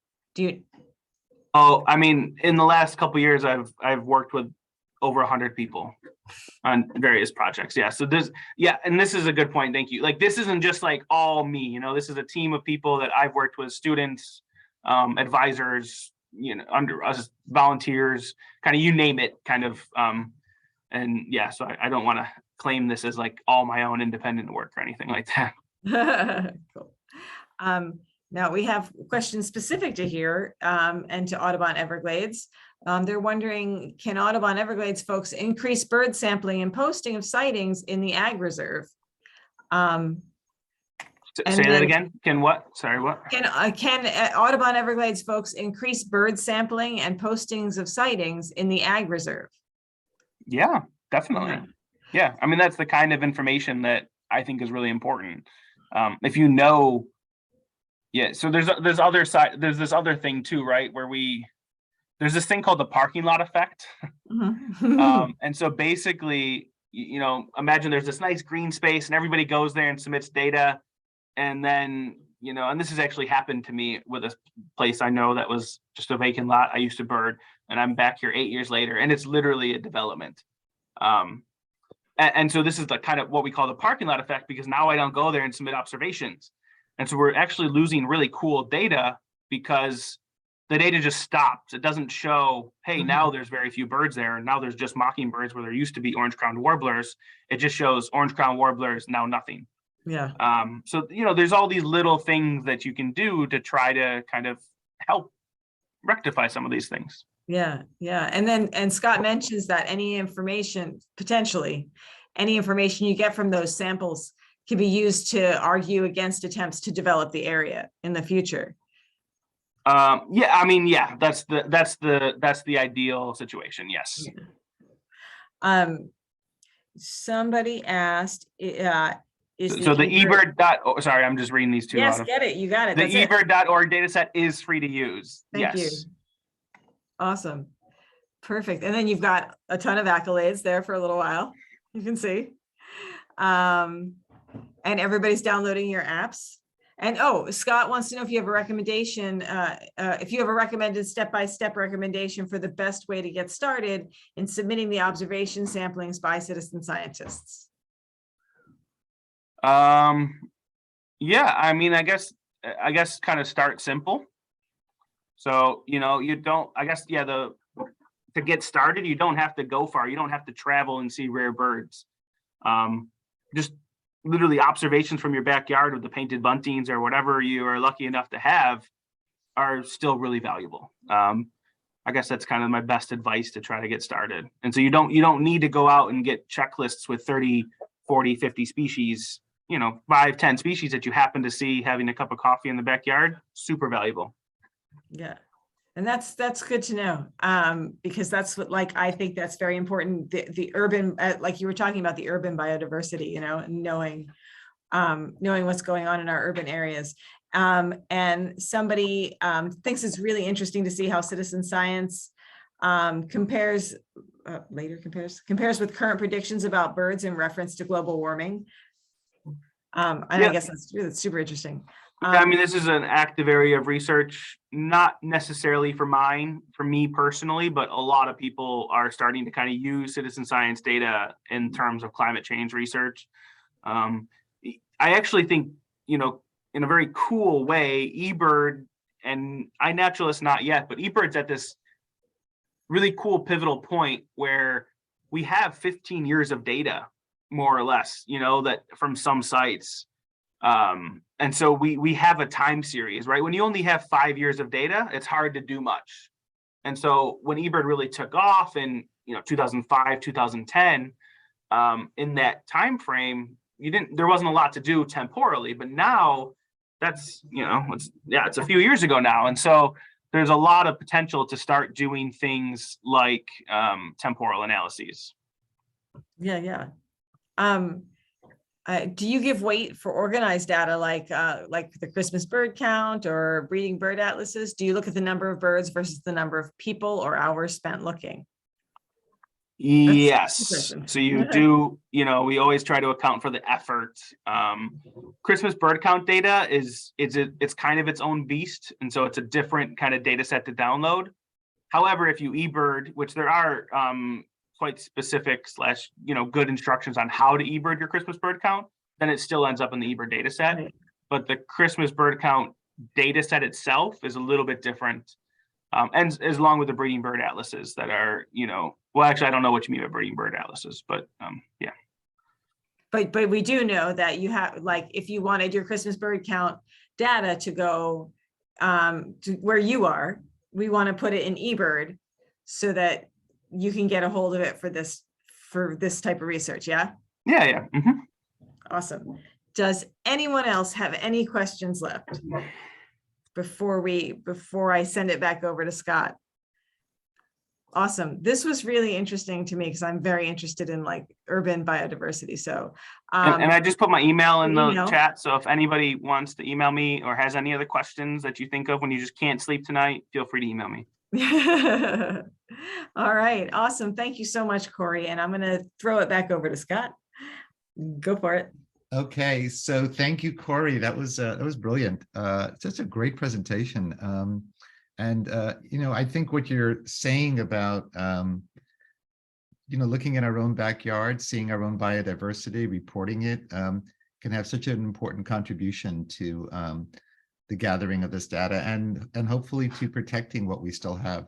Oh, I mean, in the last couple of years, I've worked with over 100 people on various projects. Yeah. So and this is a good point. Thank you. Like, this isn't just like all me, this is a team of people that I've worked with, students, advisors, under us, volunteers, kind of, you name it, kind of. And yeah, so I don't want to claim this as like all my own independent work or anything like that. Cool. Now we have questions specific to here and to Audubon Everglades. They're wondering, can Audubon Everglades folks increase bird sampling and posting of sightings in the ag reserve? Say that again. Can what? Sorry, what? Can Audubon Everglades folks increase bird sampling and postings of sightings in the ag reserve? Yeah, definitely. Yeah, I mean, that's the kind of information that I think is really important. If so there's this other thing too, right? Where there's this thing called the parking lot effect. Mm-hmm. And so basically, imagine there's this nice green space and everybody goes there and submits data. And then, and this has actually happened to me with a place I know that was just a vacant lot I used to bird, and I'm back here 8 years later, and it's literally a development. And so this is the kind of what we call the parking lot effect, because now I don't go there and submit observations. And so we're actually losing really cool data because the data just stops. It doesn't show, hey, now there's very few birds there, and now there's just mockingbirds where there used to be orange-crowned warblers. It just shows orange-crowned warblers, now nothing. Yeah. So, there's all these little things that you can do to try to kind of help rectify some of these things. Yeah. Yeah. And Scott mentions that any information you get from those samples can be used to argue against attempts to develop the area in the future. Yeah, I mean, yeah, that's the ideal situation. Yes. Somebody asked, So the eBird. Sorry, I'm just reading these two. Yes, get it. You got it. The eBird.org data set is free to use. Thank you. Awesome. Perfect. And then you've got a ton of accolades there for a little while. You can see. And everybody's downloading your apps. And Scott wants to know if you have a recommendation, if you have a recommended step-by-step recommendation for the best way to get started in submitting the observation samplings by citizen scientists. Yeah, I mean, I guess kind of start simple. So, you don't, I guess, yeah, to get started, you don't have to go far. You don't have to travel and see rare birds. Just literally observations from your backyard with the painted buntings or whatever you are lucky enough to have are still really valuable. I guess that's kind of my best advice to try to get started. And so you don't need to go out and get checklists with 30, 40, 50 species, 5, 10 species that you happen to see having a cup of coffee in the backyard. Super valuable. Yeah. And that's good to know, because that's what, I think that's very important. The urban, like you were talking about, the urban biodiversity, knowing what's going on in our urban areas. And somebody thinks it's really interesting to see how citizen science compares with current predictions about birds in reference to global warming. And I guess that's super interesting. I mean, this is an active area of research, not necessarily for me personally, but a lot of people are starting to kind of use citizen science data in terms of climate change research. I actually think, in a very cool way, eBird and iNaturalist, not yet, but eBird's at this really cool pivotal point where we have 15 years of data, more or less, that from some sites. And so we have a time series, right? When you only have 5 years of data, it's hard to do much. And so when eBird really took off in 2005, 2010, in that time frame, there wasn't a lot to do temporally, but now that's it's a few years ago now, and so there's a lot of potential to start doing things like temporal analyses. Yeah. Do you give weight for organized data like the Christmas bird count or breeding bird atlases? Do you look at the number of birds versus the number of people or hours spent looking? Yes. So you do, we always try to account for the effort. Christmas bird count data it's kind of its own beast. And so it's a different kind of data set to download. However, if you eBird, which there are quite specific / good instructions on how to eBird your Christmas bird count, then it still ends up in the eBird data set. Right. But the Christmas bird count data set itself is a little bit different. And as along with the breeding bird atlases that are, well, actually, I don't know what you mean by breeding bird atlases, but yeah. But we do know that you have, if you wanted your Christmas bird count data to go to where you are, we want to put it in eBird so that you can get a hold of it for this type of research. Yeah. Yeah. Mm-hmm. Awesome. Does anyone else have any questions left before I send it back over to Scott? Awesome. This was really interesting to me because I'm very interested in urban biodiversity. So, and I just put my email in the chat. So if anybody wants to email me or has any other questions that you think of when you just can't sleep tonight, feel free to email me. All right. Awesome. Thank you so much, Corey. And I'm going to throw it back over to Scott. Go for it. Okay. So thank you, Corey. That was brilliant. Just a great presentation. I think what you're saying about, looking at our own backyard, seeing our own biodiversity, reporting it, can have such an important contribution to the gathering of this data and hopefully to protecting what we still have.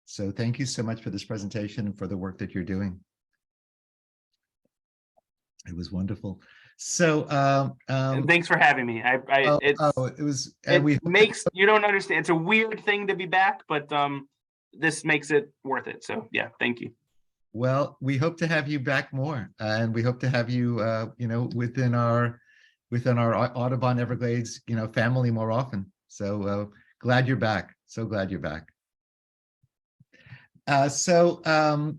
So thank you so much for this presentation and for the work that you're doing. It was wonderful. So And thanks for having me. it was, and we makes, you don't understand. It's a weird thing to be back, but this makes it worth it. So yeah, thank you. Well, we hope to have you back more, and we hope to have you, you know, within our Audubon Everglades, you know, family more often. So glad you're back. So glad you're back. I'm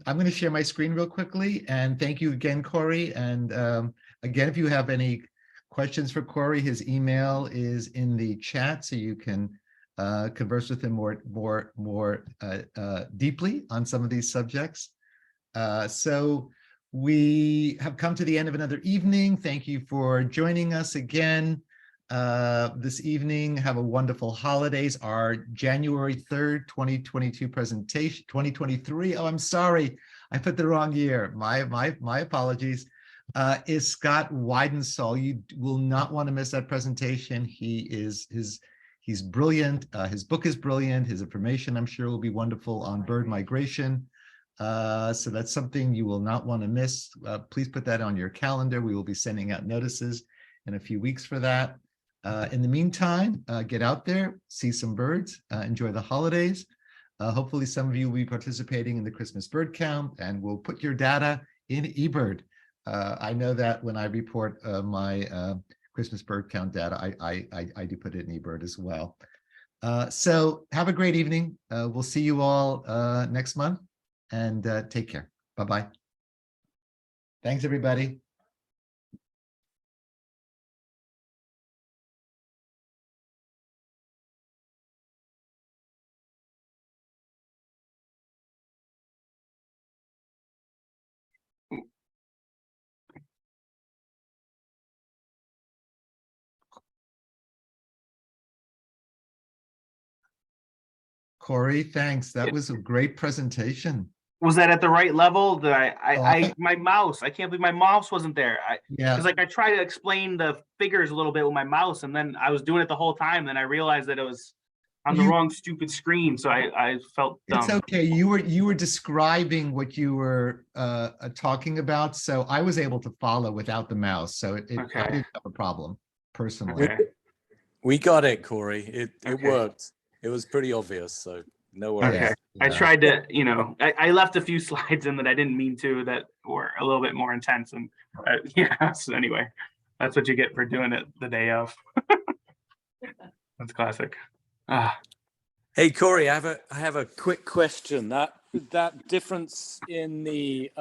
going to share my screen real quickly, and thank you again, Corey. And again, if you have any questions for Corey, his email is in the chat, so you can converse with him more deeply on some of these subjects. So we have come to the end of another evening. Thank you for joining us again this evening. Have a wonderful holidays. Our January 3rd, 2022 presentation, 2023. Oh, I'm sorry. I put the wrong year. My apologies. Is Scott Weidensaul. You will not want to miss that presentation. He's brilliant. His book is brilliant. His information, I'm sure, will be wonderful on bird migration. So that's something you will not want to miss. Please put that on your calendar. We will be sending out notices in a few weeks for that. In the meantime, get out there, see some birds, enjoy the holidays. Hopefully some of you will be participating in the Christmas bird count, and we'll put your data in eBird. I know that when I report my Christmas bird count data, I do put it in eBird as well. So have a great evening. We'll see you all next month, and take care. Bye-bye. Thanks, everybody. Corey, thanks. That was a great presentation. Was that at the right level? That my mouse, I can't believe my mouse wasn't there. Because like I tried to explain the figures a little bit with my mouse, and then I was doing it the whole time. Then I realized that it was on the wrong stupid screen. So I felt dumb. It's okay. You were describing what you were talking about, so I was able to follow without the mouse. So I didn't have a problem personally. Okay. We got it, Corey. It Okay. worked. It was pretty obvious, so no worries. Okay. I tried to, you know, I left a few slides in that I didn't mean to, that were a little bit more intense. And yeah, so anyway, that's what you get for doing it the day of. That's classic. Hey, Corey, I have a quick question. That difference in the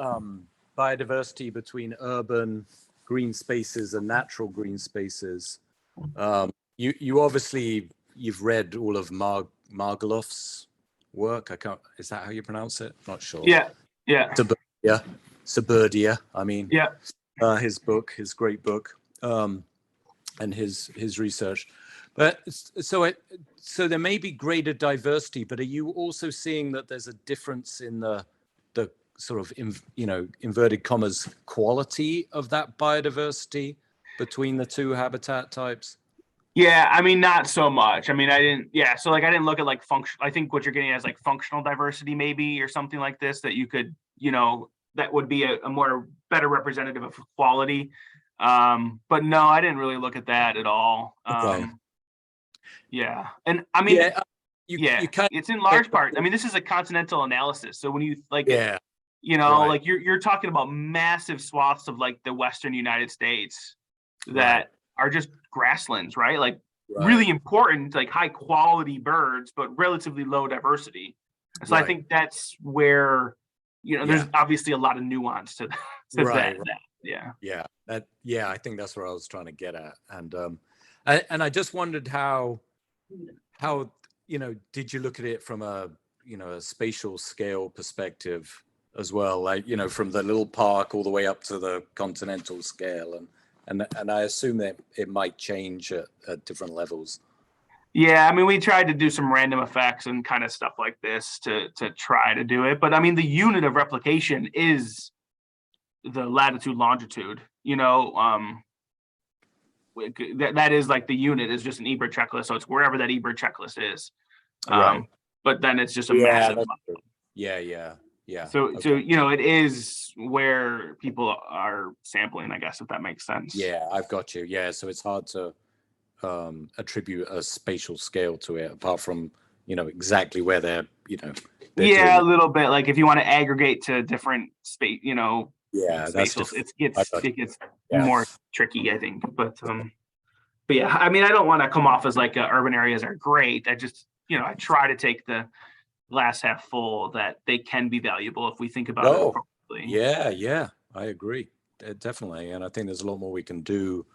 biodiversity between urban green spaces and natural green spaces, you obviously, you've read all of Margolov's work. Is that how you pronounce it? Not sure. Yeah. Suburdia. I mean, yeah. His book, his great book, and his research. But so there may be greater diversity, but are you also seeing that there's a difference in the sort of inverted commas quality of that biodiversity between the two habitat types? Yeah, I mean, not so much. I mean, I didn't look at like function. I think what you're getting at is like functional diversity maybe, or something like this, that you could, that would be a more better representative of quality. But no, I didn't really look at that at all. Okay. Yeah. And I mean, it's in large part, I mean, this is a continental analysis. So when you like, right. like you're talking about massive swaths of like the Western United States that are just grasslands, right? Like really important, like high quality birds, but relatively low diversity. So I think that's where, there's obviously a lot of nuance to that. Yeah. I think that's where I was trying to get at. And I just wondered how did you look at it from a spatial scale perspective as well, like from the little park all the way up to the continental scale, and I assume that it might change at different levels. Yeah, I mean, we tried to do some random effects and kind of stuff like this to try to do it, but I mean, the unit of replication is the latitude longitude. that is like the unit is just an eBird checklist. So it's wherever that eBird checklist is. Right. But then it's just a Yeah, massive. that's true. Yeah. So Okay. you know, it is where people are sampling, I guess, if that makes sense. Yeah, I've got you. Yeah, so it's hard to attribute a spatial scale to it, apart from, you know, exactly where they're Yeah, doing a it. little bit. Like if you want to aggregate to different space, you know, Yeah, that's spatials, different. it gets Yeah. more tricky, I think. But yeah, I mean, I don't want to come off as like urban areas are great. I just, you know, I try to take the glass half full that they can be valuable if we think about it appropriately. Yeah, I agree. Definitely. And I think there's a lot more we can do.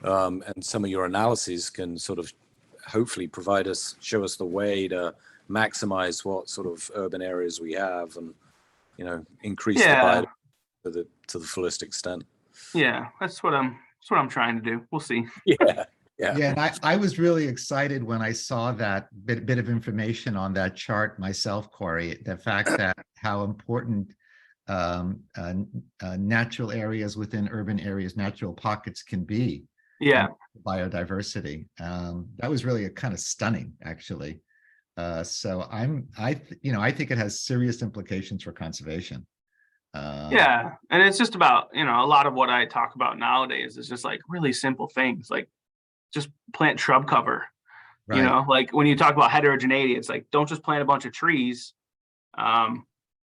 And some of your analyses can sort of hopefully show us the way to maximize what sort of urban areas we have and, you know, increase the biodiversity to the fullest extent. Yeah, that's what I'm trying to do. We'll see. Yeah. And I was really excited when I saw that bit of information on that chart myself, Corey. The fact that how important natural areas within urban areas, natural pockets can be. Yeah. Biodiversity. That was really a kind of stunning, actually. So I think it has serious implications for conservation. Yeah, and it's just about, you know, a lot of what I talk about nowadays is just like really simple things, like just plant shrub cover. Right. You know, like when you talk about heterogeneity, it's like don't just plant a bunch of trees.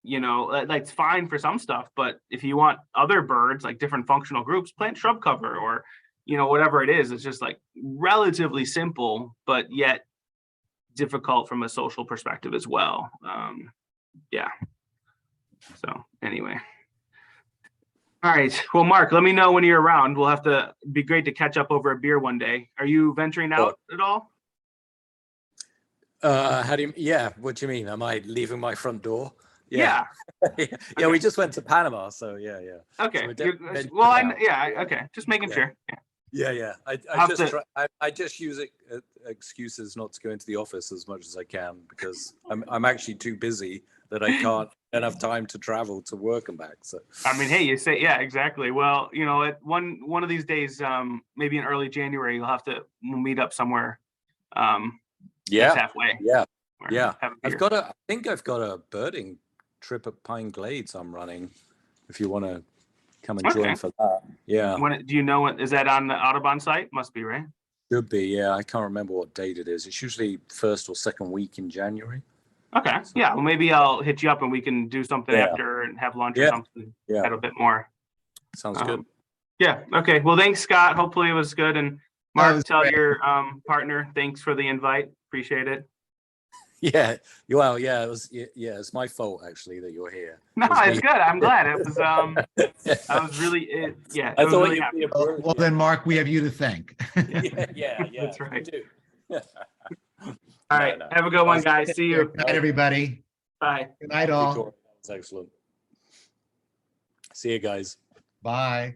You know, like it's fine for some stuff, but if you want other birds, like different functional groups, plant shrub cover or, you know, whatever it is. It's just like relatively simple, but yet difficult from a social perspective as well. Yeah. So anyway. All right. Well, Mark, let me know when you're around. We'll have to be great to catch up over a beer one day. Are you venturing out at all? What do you mean? Am I leaving my front door? Yeah. Okay. We just went to Panama, so yeah. Okay. So okay. Just making sure. Yeah. I just use excuses not to go into the office as much as I can because I'm actually too busy that I don't have time to travel to work and back. So I mean, hey, you say exactly. Well, you know, at one of these days, maybe in early January, we'll meet up somewhere. Halfway. Yeah. I think I've got a birding trip at Pine Glades I'm running. If you want to come and join for that. Yeah. Do you know is that on the Audubon site? Must be, right? Should be, yeah. I can't remember what date it is. It's usually first or second week in January. Okay. Yeah. Well, maybe I'll hit you up and we can do something after and have lunch or something. Yeah. Add a bit more. Sounds good. Yeah. Okay. Well, thanks, Scott. Hopefully it was good. And Mark, tell great. your partner thanks for the invite. Appreciate it. Yeah. Well, yeah. It was. Yeah. It's my fault actually that you're here. No, it's good. I'm glad. It was. I was really. I thought really happy. Well, then, Mark, we have you to thank. Yeah. That's right. We do. All right. Have a good one, guys. See you. Good night, everybody. Bye. Good night, all. That's excellent. See you guys. Bye.